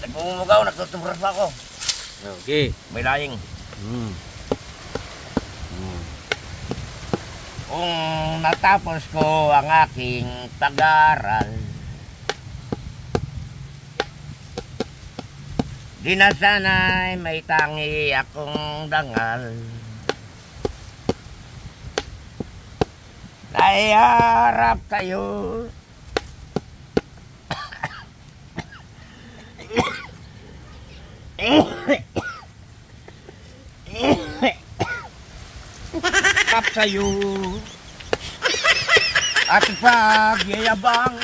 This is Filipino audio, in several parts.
Nagmumugaw, nagtutumras pa ako. Okay. May laing. Kung natapos ko ang aking pag-aaral, di na sana'y may tangi akong dangal. Naiharap kayo harap sa'yo at pagyayabang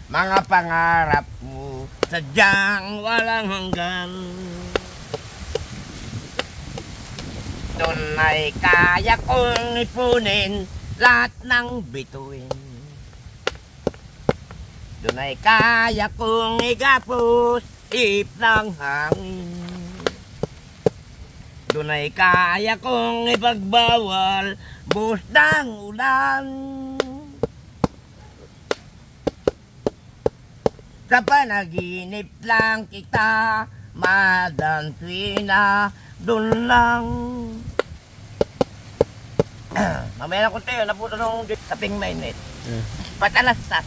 mga pangarap mo sadyang walang hanggan. Doon ay kaya kong ipunin lahat ng bituin. Doon ay kaya kong igapos ip ng hangin. Doon ay kaya kong ipagbawal buhos ng ulan. Sa panaginip lang kita madantuina, doon lang. Mamaya na ko tayo, naputo nung kaping mainit. Patalastas.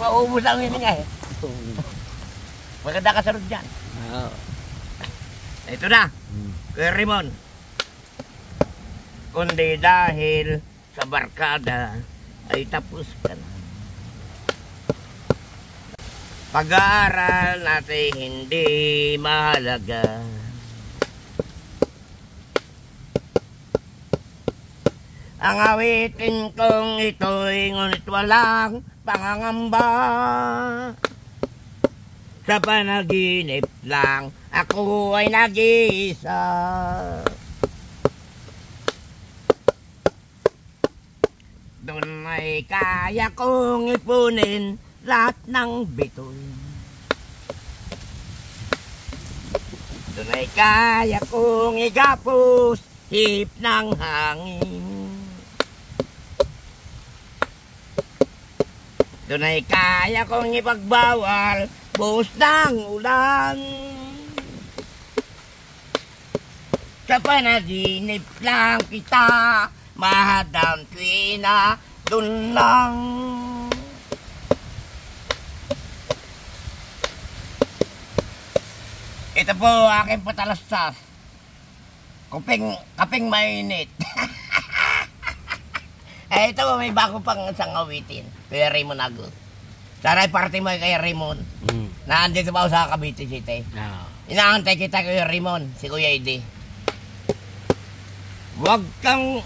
Maubos ang yun nga eh. Maganda ka sarod dyan. Ito na, Kuya Ramon. Kundi dahil sa barkada ay tapos ka na. Pag-aaral natin hindi mahalaga. Ang awitin kong ito'y ngunit walang pangangamba. Sa panaginip lang ako ay nag-iisa. Doon ay kaya kong ipunin lahat ng bituin. Doon ay kaya kong igapos hip ng hangin. Doon ay kaya kong ipagbawal buhos ng ulan. Sa panaginip lang kita mahadang tuwina, doon lang. Ito po aking patalastas. Kaping mainit. Eh, ito may bago pang isang awitin. Kuya Ramon Agos. Sana party mo kay Ramon. Naandito pa ako sa Cavite City. Inaantay kita Kuya Ramon, si Kuya Edi. Wag kang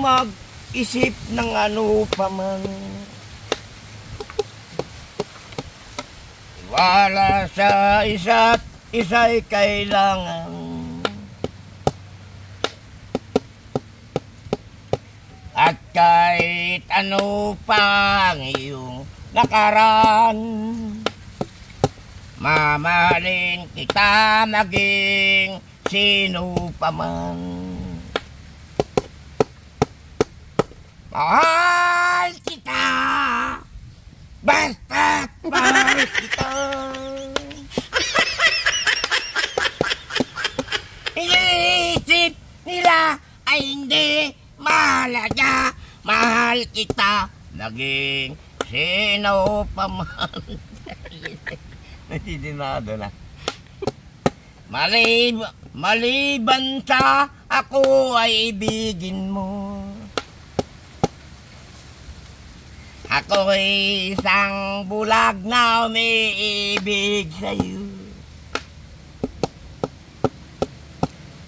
mag-isip ng ano pa man. Wala sa isa't isa'y kailangan. At kahit ano pa ang iyong nakaraan, mamahalin kita maging sino pa man. Mahal kita, basta't mahal kita. Iniisip nila ay hindi mahalaga. Mahal kita, naging sino pa man. Natidinado na. Maliban sa ako ay ibigin mo. Ako ay isang bulag na umiibig sa'yo.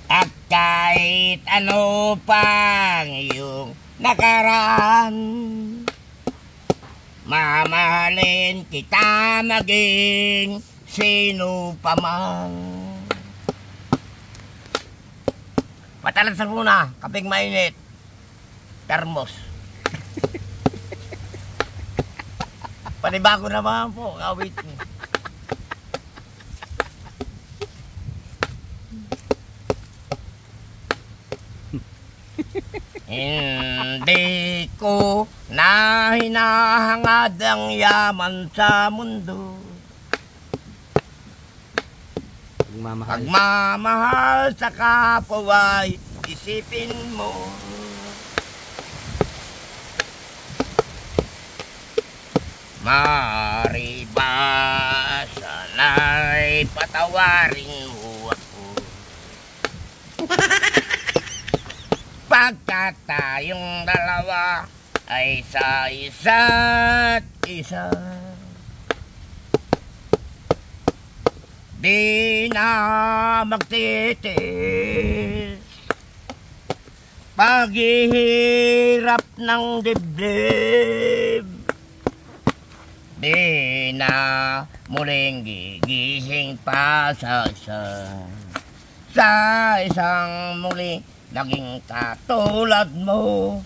At kahit ano pang iyong nakaraan, mamahalin kita maging sino pa man. Patalasan muna, kaping mainit. Termos. Panibago naman po, kawit mo. Hindi ko na hinahangad ang yaman sa mundo. Pagmamahal sa kapwa ay isipin mo. Maaari ba sana'y patawarin mo ako? Pagkat tayong dalawa ay sa isa't isa, di na magtitis paghihirap ng dibdib. Di na muling gigising pa sa isang muli naging katulad mo,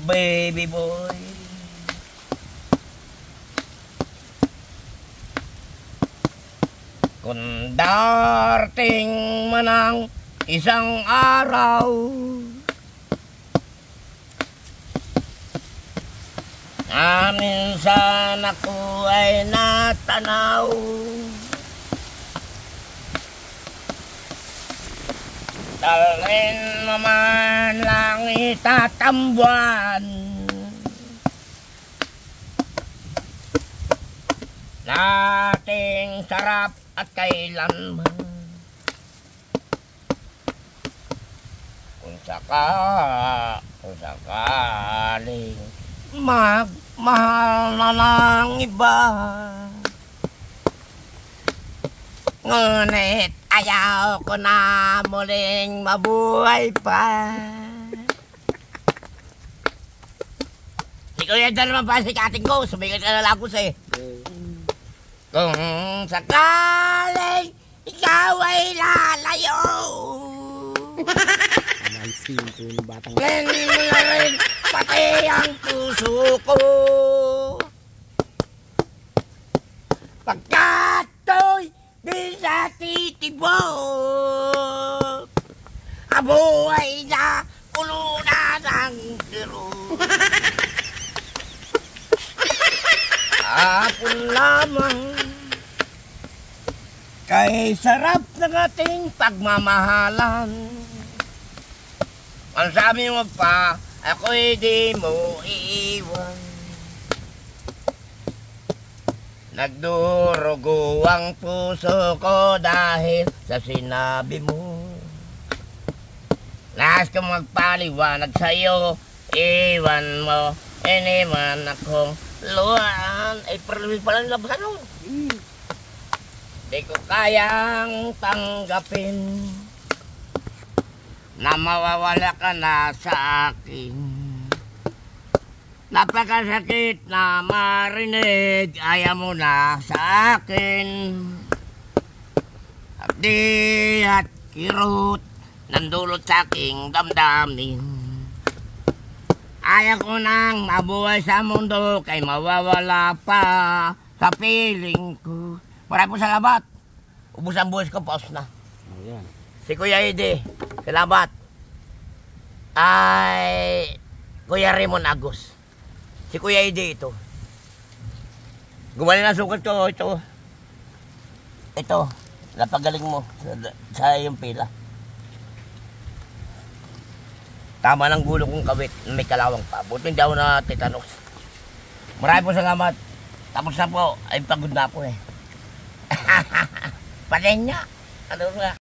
baby boy. Kung darating man ang isang araw na minsan ako ay natanaw, dalhin naman lang itatambuan nating sarap at kailanman. Kung sakaling magmahal na ng iba, ngunit ayaw ko na muling mabuhay pa. Si Kuya dyan naman pa si kating ko, sumigat ka na lagos eh. Kung sakaling ikaw ay lalayo, len mo na rin pati ang puso ko. Pagkat to'y di sa titibok, abuhay na kuluna ng biro. Hapon lamang kay sarap ng ating pagmamahalan. Ang sabi mo pa, ako'y di mo iiwan. Nagdurugo ang puso ko dahil sa sinabi mo. Nais kong magpaliwanag sa'yo, iwan mo, iniwan akong luhaan. Ay, permis pala ng labasan nun. Di ko kayang tanggapin na mawawala ka na sa akin. Napakasakit na marinig, ayaw mo na sa akin. Abdi at kirot, nandulot sa aking damdamin. Ayaw ko nang mabuhay sa mundo, kay mawawala pa sa piling ko. Maraming po salamat. Ubus ang buhos ko, paus na. Ayan. Si Kuya Ede, salamat. Ay, Kuya Raymond Agos. Si Kuya Ede ito. Gumaling na sukat ko, ito. Ito, napagaling mo sa iyong pila. Tama ng gulo kong kawit, may kalawang pa. Buti hindi ako na tetanos. Maraming po salamat. Tapos na po, ay pagod na po eh. Patayin niya. Ano ba?